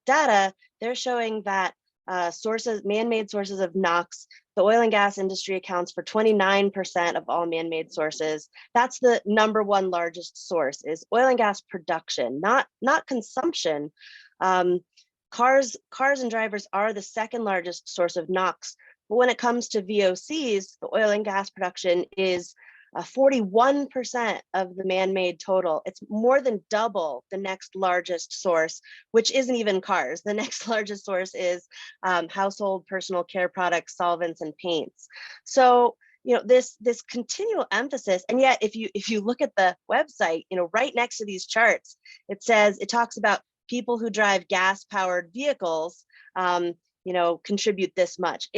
data, they're showing that man-made sources of NOx, the oil and gas industry accounts for 29% of all man-made sources. That's the #1 largest source, is oil and gas production, not consumption. Cars and drivers are the second largest source of NOx. But when it comes to VOCs, the oil and gas production is 41% of the man-made total. It's more than double the next largest source, which isn't even cars. The next largest source is household personal care products, solvents, and paints. So, this continual emphasis, and yet if you look at the website, right next to these charts, it talks about people who drive gas-powered vehicles, contribute this much.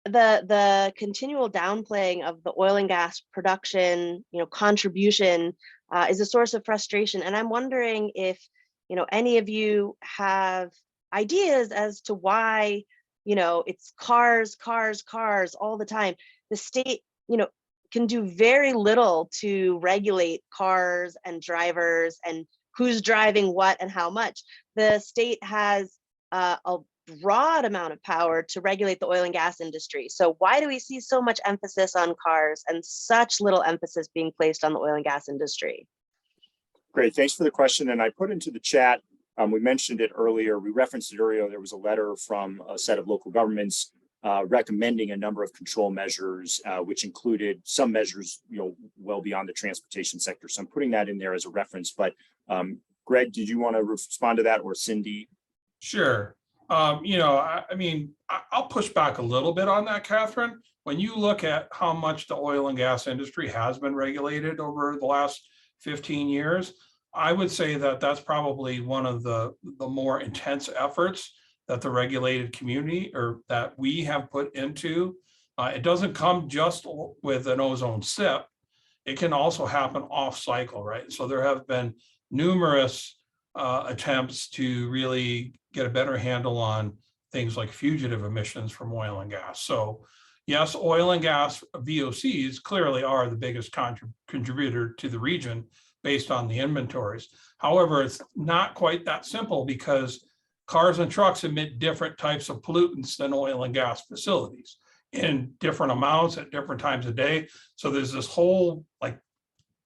The continual downplaying of the oil and gas production, contribution is a source of frustration. And I'm wondering if, any of you have ideas as to why, it's cars all the time. The state, can do very little to regulate cars and drivers and who's driving what and how much. The state has a broad amount of power to regulate the oil and gas industry. So why do we see so much emphasis on cars and such little emphasis being placed on the oil and gas industry? Great, thanks for the question. And I put into the chat, we mentioned it earlier, we referenced it earlier, there was a letter from a set of local governments recommending a number of control measures, which included some measures, well beyond the transportation sector. So I'm putting that in there as a reference. But Greg, did you want to respond to that, or Cindy? Sure. I'll push back a little bit on that, Catherine. When you look at how much the oil and gas industry has been regulated over the last 15 years, I would say that that's probably one of the more intense efforts that the regulated community, or that we have put into. It doesn't come just with an ozone SIP. It can also happen off cycle, right? So there have been numerous attempts to really get a better handle on things like fugitive emissions from oil and gas. So yes, oil and gas VOCs clearly are the biggest contributor to the region based on the inventories. However, it's not quite that simple, because cars and trucks emit different types of pollutants than oil and gas facilities in different amounts at different times of day. So there's this whole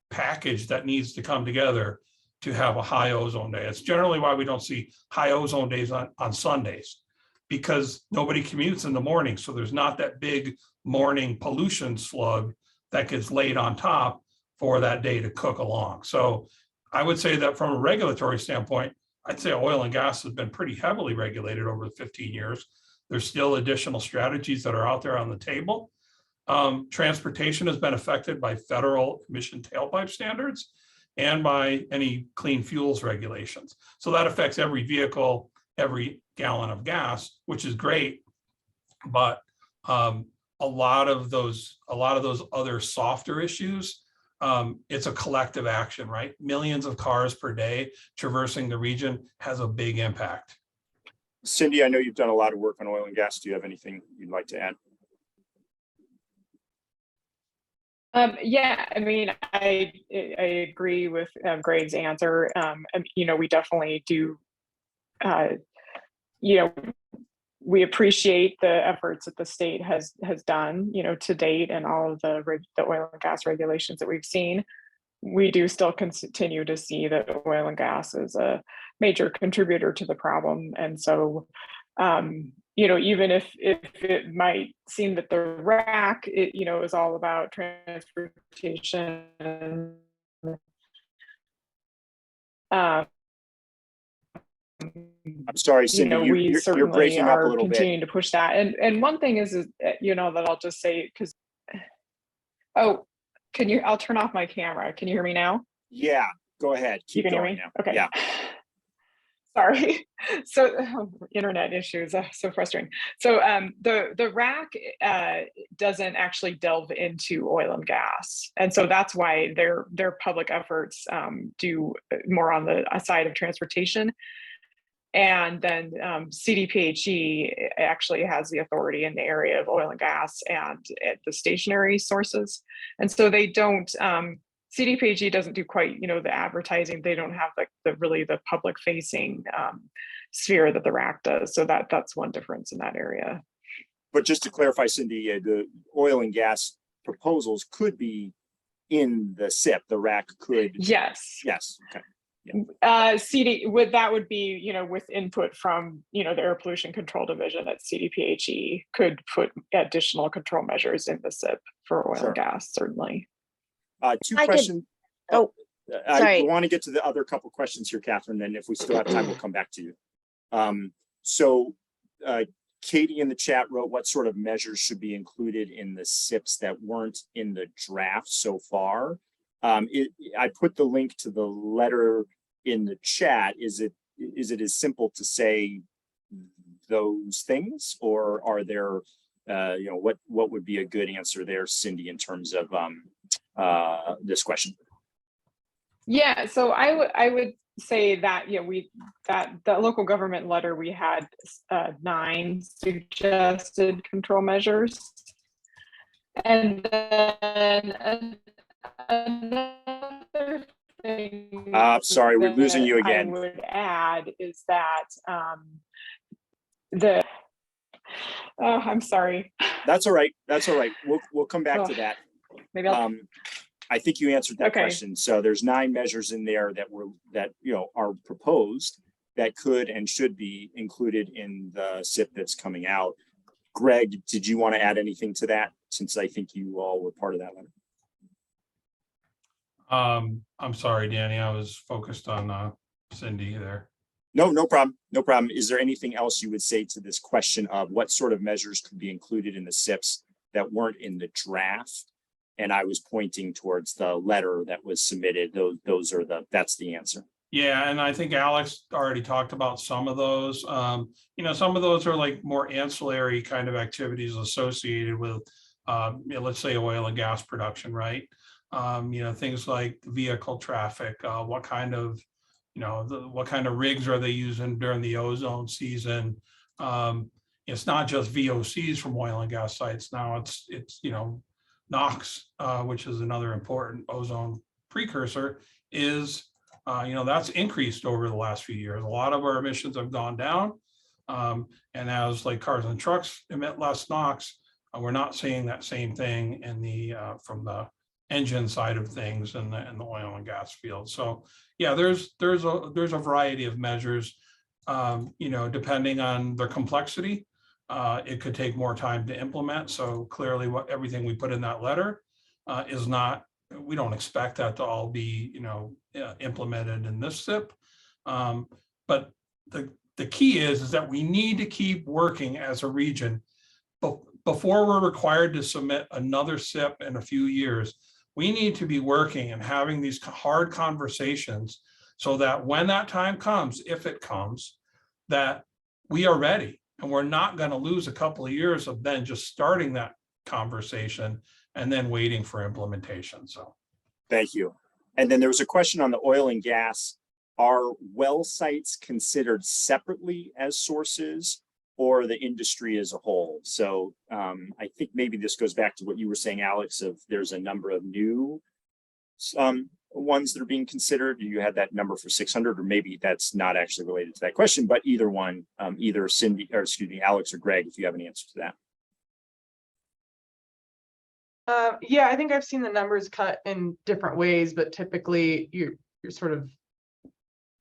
package that needs to come together to have a high ozone day. It's generally why we don't see high ozone days on Sundays, because nobody commutes in the morning. So there's not that big morning pollution slug that gets laid on top for that day to cook along. So I would say that from a regulatory standpoint, I'd say oil and gas has been pretty heavily regulated over the 15 years. There's still additional strategies that are out there on the table. Transportation has been affected by federal emission tailpipe standards and by any clean fuels regulations. So that affects every vehicle, every gallon of gas, which is great. But a lot of those other softer issues, it's a collective action, right? Millions of cars per day traversing the region has a big impact. Cindy, I know you've done a lot of work on oil and gas. Do you have anything you'd like to add? Yeah, I mean, I agree with Greg's answer. We definitely do, we appreciate the efforts that the state has done, to date, and all of the oil and gas regulations that we've seen. We do still continue to see that oil and gas is a major contributor to the problem. And so, even if it might seem that the rack, is all about transportation. I'm sorry, Cindy, you're breaking up a little bit. Continuing to push that. And one thing is that I'll just say, because, I'll turn off my camera. Can you hear me now? Yeah, go ahead. Keep you can going hear me now. Okay. Yeah. Sorry. So internet issues, so frustrating. So the rack doesn't actually delve into oil and gas. And so that's why their public efforts do more on the side of transportation. And then CDPHE actually has the authority in the area of oil and gas and at the stationary sources. And so they don't, CDPHE doesn't do quite, the advertising. They don't have the public facing sphere that the RAC does. So that's one difference in that area. But just to clarify, Cindy, the oil and gas proposals could be in the SIP. The RAC could. Yes. Yes. Okay. Yeah. That would be, with input from, the Air Pollution Control Division at CDPHE could put additional control measures in the SIP for oil and gas, certainly. Two questions. Sorry. I want to get to the other couple questions here, Catherine, and if we still have time, we'll come back to you. So Katie in the chat wrote what sort of measures should be included in the SIPs that weren't in the draft so far. I put the link to the letter in the chat. Is it as simple to say those things, or are there, what would be a good answer there, Cindy, in terms of this question? Yeah, so I would say that the local government letter, we had 9 suggested control measures, and then another thing. Sorry, we're losing you again. I would add is that I'm sorry. That's all right. That's all right. We'll come back to that. Maybe I'll. I think you answered that Okay. question. So there's 9 measures in there that are proposed that could and should be included in the SIP that's coming out. Greg, did you want to add anything to that, since I think you all were part of that letter? I'm sorry, Danny, I was focused on Cindy there. No problem. No problem. Is there anything else you would say to this question of what sort of measures could be included in the SIPs that weren't in the draft? And I was pointing towards the letter that was submitted. That's the answer. Yeah, and I think Alex already talked about some of those. Some of those are like more ancillary kind of activities associated with, let's say, oil and gas production, right? Things like vehicle traffic, what kind of rigs are they using during the ozone season? It's not just VOCs from oil and gas sites. Now it's NOx, which is another important ozone precursor, is that's increased over the last few years. A lot of our emissions have gone down, and as like cars and trucks emit less NOx, we're not seeing that same thing in the from the engine side of things in the oil and gas field. So yeah, there's a variety of measures, depending on their complexity. It could take more time to implement. So clearly everything we put in that letter is not, we don't expect that to all be, implemented in this SIP. But the key is that we need to keep working as a region. But before we're required to submit another SIP in a few years, we need to be working and having these hard conversations so that when that time comes, if it comes, that we are ready and we're not going to lose a couple of years of then just starting that conversation and then waiting for implementation. So thank you. And then there was a question on the oil and gas. Are well sites considered separately as sources, or the industry as a whole? So I think maybe this goes back to what you were saying, Alex, of there's a number of new ones that are being considered. You had that number for 600, or maybe that's not actually related to that question, but either one, either Cindy, or excuse me, Alex or Greg, if you have an answer to that. Yeah, I think I've seen the numbers cut in different ways, but typically you're sort of,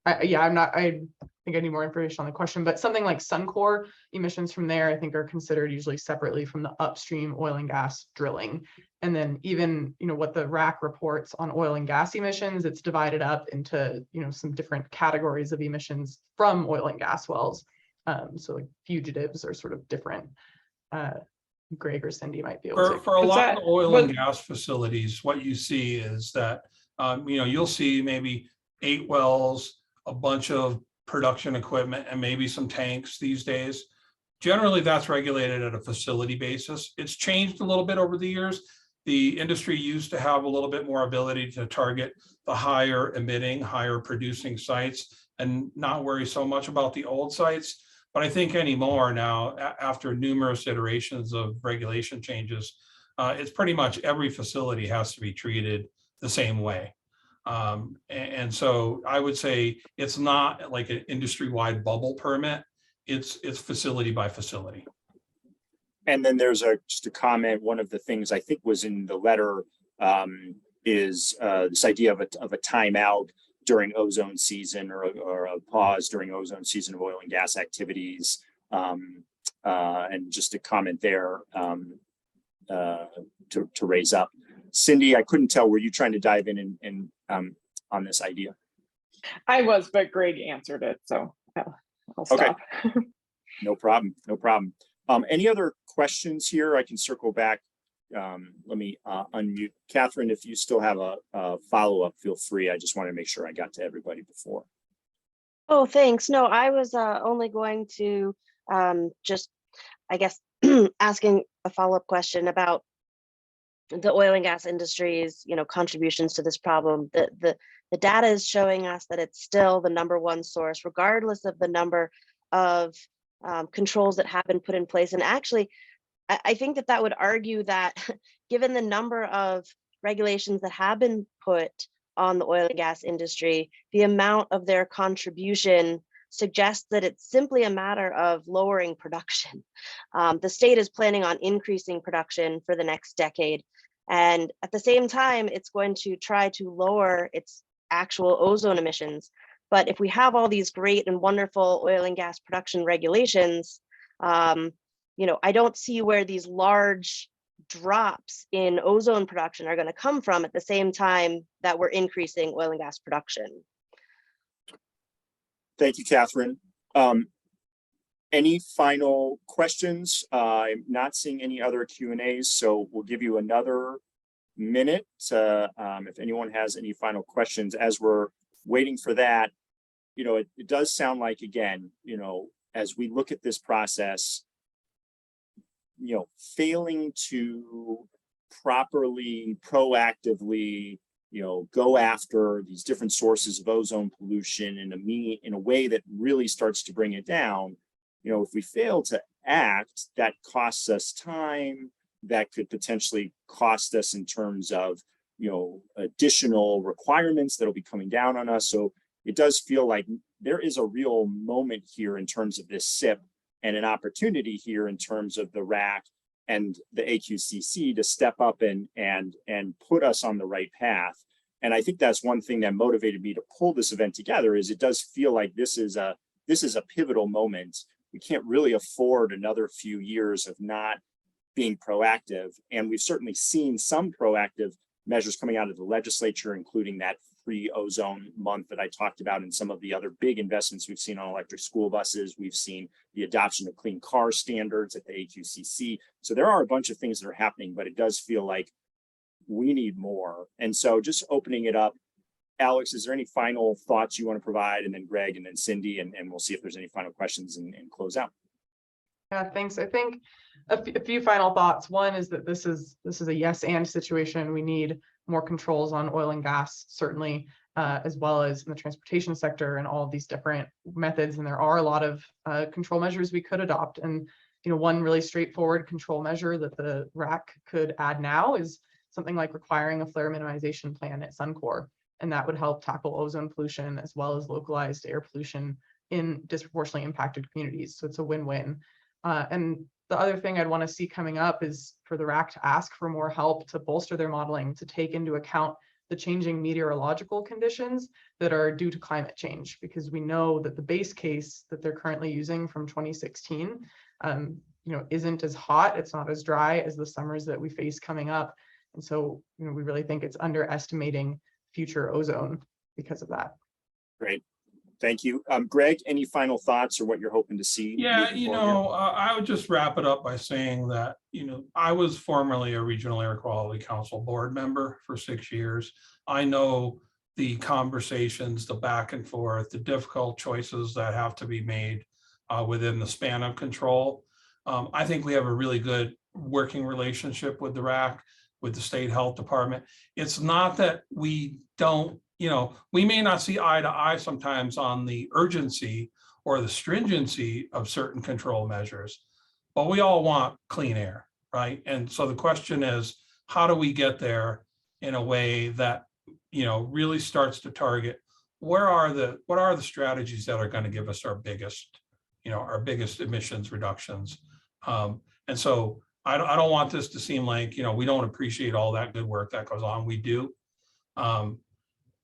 I think I need more information on the question, but something like Suncor emissions from there, I think, are considered usually separately from the upstream oil and gas drilling. And then even, what the RAC reports on oil and gas emissions, it's divided up into, some different categories of emissions from oil and gas wells. So like fugitives are sort of different. Greg or Cindy might be able to. For a lot of the oil and gas facilities, what you see is that, you'll see maybe 8 wells, a bunch of production equipment, and maybe some tanks these days. Generally, that's regulated at a facility basis. It's changed a little bit over the years. The industry used to have a little bit more ability to target the higher emitting, higher producing sites and not worry so much about the old sites. But I think anymore now, after numerous iterations of regulation changes, it's pretty much every facility has to be treated the same way. And so I would say it's not like an industry-wide bubble permit. It's facility by facility. And then there's just a comment. One of the things I think was in the letter is this idea of a timeout during ozone season, or a pause during ozone season of oil and gas activities. And just a comment there to raise up. Cindy, I couldn't tell, were you trying to dive in and on this idea? I was, but Greg answered it, so I'll stop. Okay. No problem. Any other questions here? I can circle back. Let me unmute. Catherine, if you still have a follow-up, feel free. I just want to make sure I got to everybody before. Oh, thanks. No, I was only going to just, I guess, asking a follow-up question about the oil and gas industry's, contributions to this problem. The data is showing us that it's still the #1 source, regardless of the number of controls that have been put in place. And actually, I think that would argue that given the number of regulations that have been put on the oil and gas industry, the amount of their contribution suggests that it's simply a matter of lowering production. The state is planning on increasing production for the next decade. And at the same time, it's going to try to lower its actual ozone emissions. But if we have all these great and wonderful oil and gas production regulations, I don't see where these large drops in ozone production are going to come from at the same time that we're increasing oil and gas production. Thank you, Catherine. Any final questions? I'm not seeing any other Q&As, so we'll give you another minute if anyone has any final questions. As we're waiting for that, it does sound like, again, as we look at this process, failing to properly, proactively, go after these different sources of ozone pollution in a way that really starts to bring it down. If we fail to act, that costs us time, that could potentially cost us in terms of, additional requirements that'll be coming down on us. So it does feel like there is a real moment here in terms of this SIP, and an opportunity here in terms of the RAC and the AQCC to step up and put us on the right path. And I think that's one thing that motivated me to pull this event together, is it does feel like this is a pivotal moment. We can't really afford another few years of not being proactive. And we've certainly seen some proactive measures coming out of the legislature, including that free ozone month that I talked about, and some of the other big investments we've seen on electric school buses. We've seen the adoption of clean car standards at the AQCC. So there are a bunch of things that are happening, but it does feel like we need more. And so just opening it up, Alex, is there any final thoughts you want to provide? And then Greg, and then Cindy, and we'll see if there's any final questions and close out. Yeah, thanks. I think a few final thoughts. One is that this is a yes and situation. We need more controls on oil and gas, certainly, as well as in the transportation sector and all of these different methods. And there are a lot of control measures we could adopt. And one really straightforward control measure that the RAC could add now is something like requiring a flare minimization plan at Suncor. And that would help tackle ozone pollution as well as localized air pollution in disproportionately impacted communities. So it's a win-win. And the other thing I'd want to see coming up is for the RAC to ask for more help to bolster their modeling, to take into account the changing meteorological conditions that are due to climate change, because we know that the base case that they're currently using from 2016, isn't as hot, it's not as dry as the summers that we face coming up. And so, we really think it's underestimating future ozone because of that. Great. Thank you. Greg, any final thoughts or what you're hoping to see? Yeah, I would just wrap it up by saying that, I was formerly a Regional Air Quality Council board member for 6 years. I know the conversations, the back and forth, the difficult choices that have to be made within the span of control. I think we have a really good working relationship with the RAC, with the state health department. It's not that we don't, we may not see eye to eye sometimes on the urgency or the stringency of certain control measures, but we all want clean air, right? And so the question is, how do we get there in a way that, really starts to target what are the strategies that are going to give us our biggest emissions reductions? And so I don't want this to seem like, we don't appreciate all that good work that goes on. We do.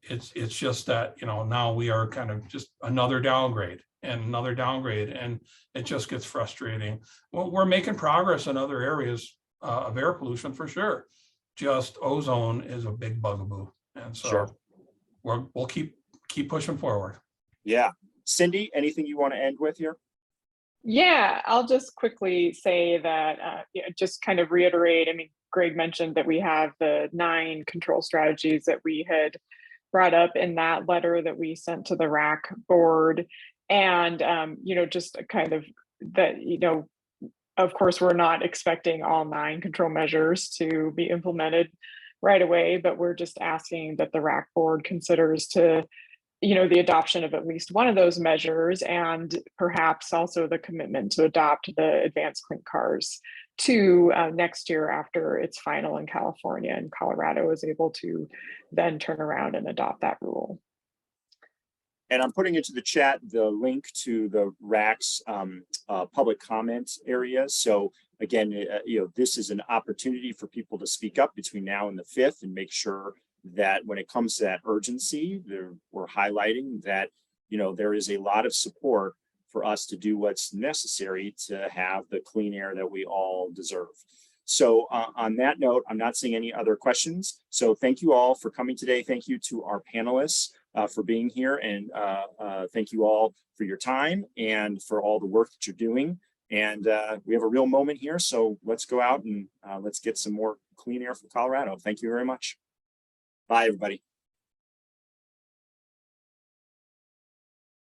It's just that, now we are kind of just another downgrade, and it just gets frustrating. Well, we're making progress in other areas of air pollution for sure. Just ozone is a big bugaboo. And so sure, we'll keep pushing forward. Yeah. Cindy, anything you want to end with here? Yeah, I'll just quickly say that, just kind of reiterate, Greg mentioned that we have the 9 control strategies that we had brought up in that letter that we sent to the RAC board. And, just kind of that, of course, we're not expecting all 9 control measures to be implemented right away, but we're just asking that the RAC board considers the adoption of at least one of those measures, and perhaps also the commitment to adopt the advanced clean cars to next year after it's final in California, and Colorado is able to then turn around and adopt that rule. And I'm putting into the chat the link to the RAC's public comments area. So again, this is an opportunity for people to speak up between now and the 5th and make sure that when it comes to that urgency, we're highlighting that, there is a lot of support for us to do what's necessary to have the clean air that we all deserve. So on that note, I'm not seeing any other questions. So thank you all for coming today. Thank you to our panelists for being here, and thank you all for your time and for all the work that you're doing. And we have a real moment here, so let's go out and let's get some more clean air from Colorado. Thank you very much. Bye, everybody.